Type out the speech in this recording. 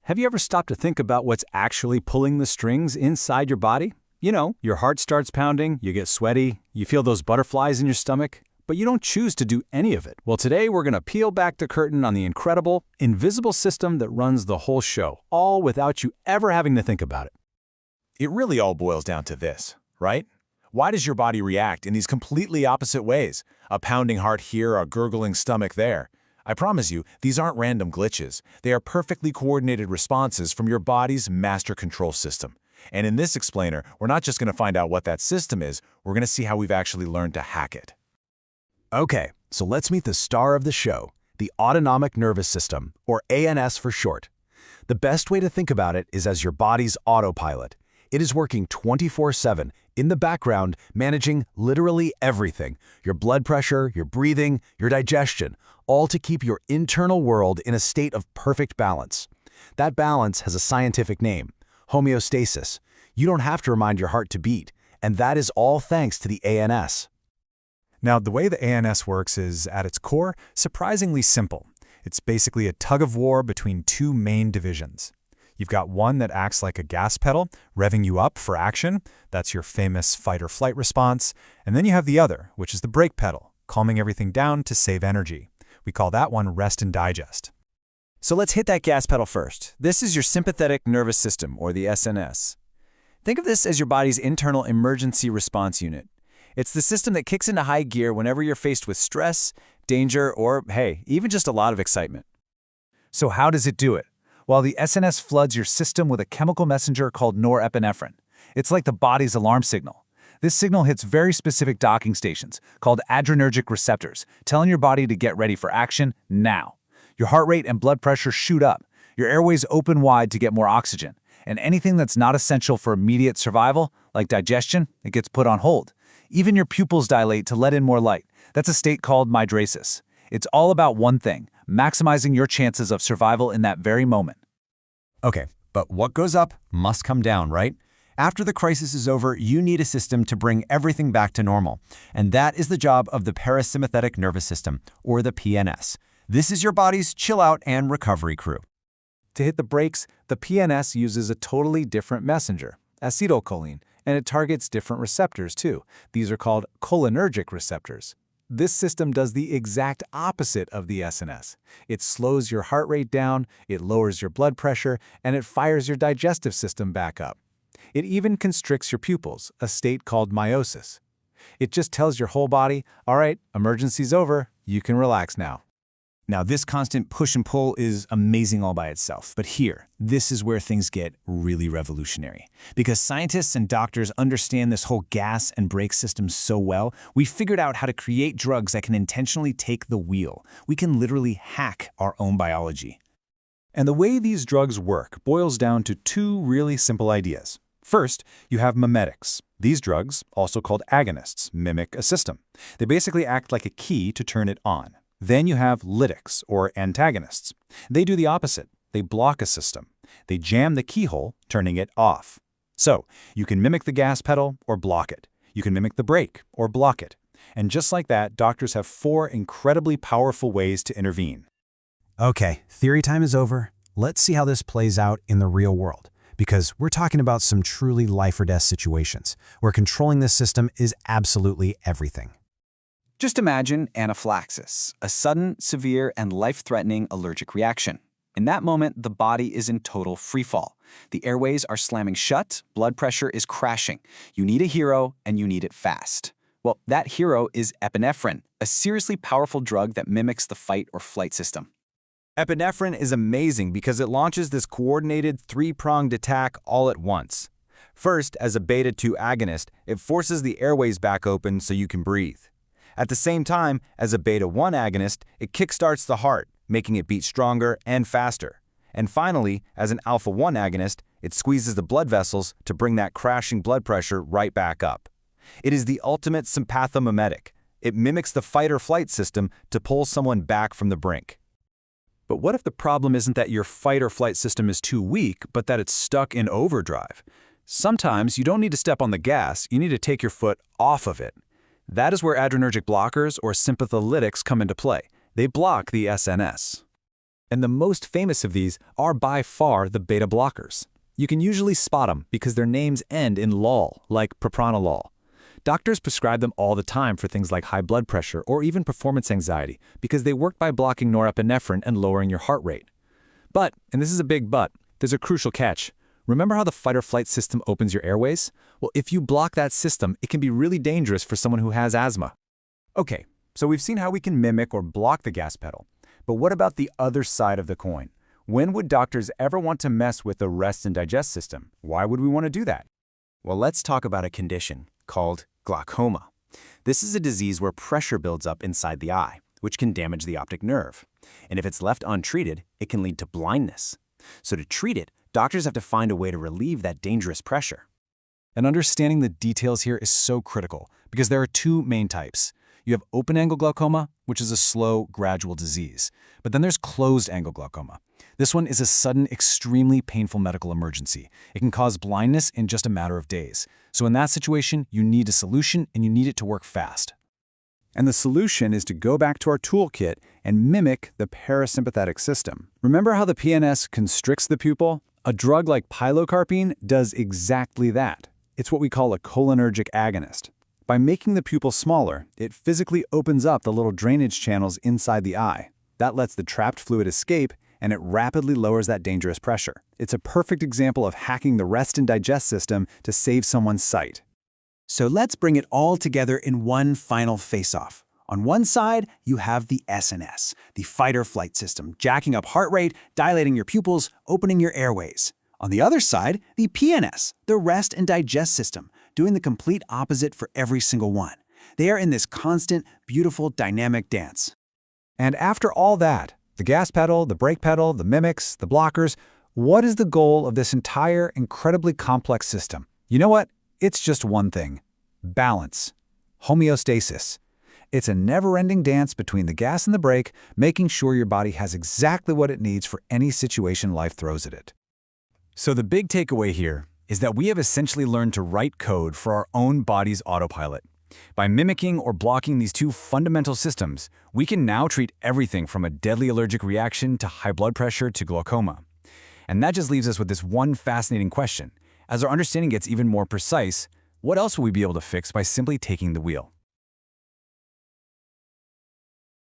Have you ever stopped to think about what's actually pulling the strings inside your body? You know, your heart starts pounding, you get sweaty, you feel those butterflies in your stomach, but you don't choose to do any of it. Well, today we're going to peel back the curtain on the incredible, invisible system that runs the whole show, all without you ever having to think about it. It really all boils down to this, right? Why does your body react in these completely opposite ways? A pounding heart here, a gurgling stomach there. I promise you, these aren't random glitches. They are perfectly coordinated responses from your body's master control system. And in this explainer, we're not just going to find out what that system is, we're going to see how we've actually learned to hack it. Okay, so let's meet the star of the show, the Autonomic Nervous System, or ANS for short. The best way to think about it is as your body's autopilot. It is working 24/7 in the background, managing literally everything: your blood pressure, your breathing, your digestion, all to keep your internal world in a state of perfect balance. That balance has a scientific name: homeostasis. You don't have to remind your heart to beat, and that is all thanks to the ANS. Now, the way the ANS works is, at its core, surprisingly simple. It's basically a tug-of-war between two main divisions. You've got one that acts like a gas pedal, revving you up for action. That's your famous fight-or-flight response. And then you have the other, which is the brake pedal, calming everything down to save energy. We call that one rest and digest. So let's hit that gas pedal first. This is your sympathetic nervous system, or the SNS. Think of this as your body's internal emergency response unit. It's the system that kicks into high gear whenever you're faced with stress, danger, or, hey, even just a lot of excitement. So how does it do it? Well, the SNS floods your system with a chemical messenger called norepinephrine. It's like the body's alarm signal. This signal hits very specific docking stations, called adrenergic receptors, telling your body to get ready for action now. Your heart rate and blood pressure shoot up. Your airways open wide to get more oxygen. And anything that's not essential for immediate survival, like digestion, it gets put on hold. Even your pupils dilate to let in more light. That's a state called mydriasis. It's all about one thing: maximizing your chances of survival in that very moment. Okay, but what goes up must come down, right? After the crisis is over, you need a system to bring everything back to normal. And that is the job of the Parasympathetic Nervous System, or the PNS. This is your body's chill out and recovery crew. To hit the brakes, the PNS uses a totally different messenger, acetylcholine, and it targets different receptors too. These are called cholinergic receptors. This system does the exact opposite of the SNS. It slows your heart rate down, it lowers your blood pressure, and it fires your digestive system back up. It even constricts your pupils, a state called miosis. It just tells your whole body, all right, emergency's over, you can relax now. Now, this constant push and pull is amazing all by itself, but this is where things get really revolutionary. Because scientists and doctors understand this whole gas and brake system so well, we figured out how to create drugs that can intentionally take the wheel. We can literally hack our own biology. And the way these drugs work boils down to two really simple ideas. First, you have mimetics. These drugs, also called agonists, mimic a system. They basically act like a key to turn it on. Then you have lytics, or antagonists. They do the opposite. They block a system. They jam the keyhole, turning it off. So, you can mimic the gas pedal or block it. You can mimic the brake or block it. And just like that, doctors have 4 incredibly powerful ways to intervene. Okay, theory time is over. Let's see how this plays out in the real world. Because we're talking about some truly life or death situations, where controlling this system is absolutely everything. Just imagine anaphylaxis, a sudden, severe, and life-threatening allergic reaction. In that moment, the body is in total freefall. The airways are slamming shut, blood pressure is crashing. You need a hero, and you need it fast. Well, that hero is epinephrine, a seriously powerful drug that mimics the fight or flight system. Epinephrine is amazing because it launches this coordinated 3-pronged attack all at once. First, as a beta-2 agonist, it forces the airways back open so you can breathe. At the same time, as a beta-1 agonist, it kickstarts the heart, making it beat stronger and faster. And finally, as an alpha-1 agonist, it squeezes the blood vessels to bring that crashing blood pressure right back up. It is the ultimate sympathomimetic. It mimics the fight-or-flight system to pull someone back from the brink. But what if the problem isn't that your fight-or-flight system is too weak, but that it's stuck in overdrive? Sometimes you don't need to step on the gas, you need to take your foot off of it. That is where adrenergic blockers or sympatholytics come into play. They block the SNS. And the most famous of these are by far the beta blockers. You can usually spot them because their names end in lol, like propranolol. Doctors prescribe them all the time for things like high blood pressure or even performance anxiety because they work by blocking norepinephrine and lowering your heart rate. But, and this is a big but, there's a crucial catch. Remember how the fight-or-flight system opens your airways? Well, if you block that system, it can be really dangerous for someone who has asthma. Okay, so we've seen how we can mimic or block the gas pedal. But what about the other side of the coin? When would doctors ever want to mess with the rest and digest system? Why would we want to do that? Well, let's talk about a condition called glaucoma. This is a disease where pressure builds up inside the eye, which can damage the optic nerve. And if it's left untreated, it can lead to blindness. So to treat it, doctors have to find a way to relieve that dangerous pressure. And understanding the details here is so critical because there are two main types. You have open-angle glaucoma, which is a slow, gradual disease. But then there's closed-angle glaucoma. This one is a sudden, extremely painful medical emergency. It can cause blindness in just a matter of days. So in that situation, you need a solution and you need it to work fast. And the solution is to go back to our toolkit and mimic the parasympathetic system. Remember how the PNS constricts the pupil? A drug like pilocarpine does exactly that. It's what we call a cholinergic agonist. By making the pupil smaller, it physically opens up the little drainage channels inside the eye. That lets the trapped fluid escape, and it rapidly lowers that dangerous pressure. It's a perfect example of hacking the rest and digest system to save someone's sight. So let's bring it all together in one final face-off. On one side, you have the SNS, the fight-or-flight system, jacking up heart rate, dilating your pupils, opening your airways. On the other side, the PNS, the rest and digest system, doing the complete opposite for every single one. They are in this constant, beautiful, dynamic dance. And after all that, the gas pedal, the brake pedal, the mimics, the blockers, what is the goal of this entire incredibly complex system? You know what? It's just one thing: balance, homeostasis. It's a never-ending dance between the gas and the brake, making sure your body has exactly what it needs for any situation life throws at it. So the big takeaway here is that we have essentially learned to write code for our own body's autopilot. By mimicking or blocking these two fundamental systems, we can now treat everything from a deadly allergic reaction to high blood pressure to glaucoma. And that just leaves us with this one fascinating question. As our understanding gets even more precise, what else will we be able to fix by simply taking the wheel?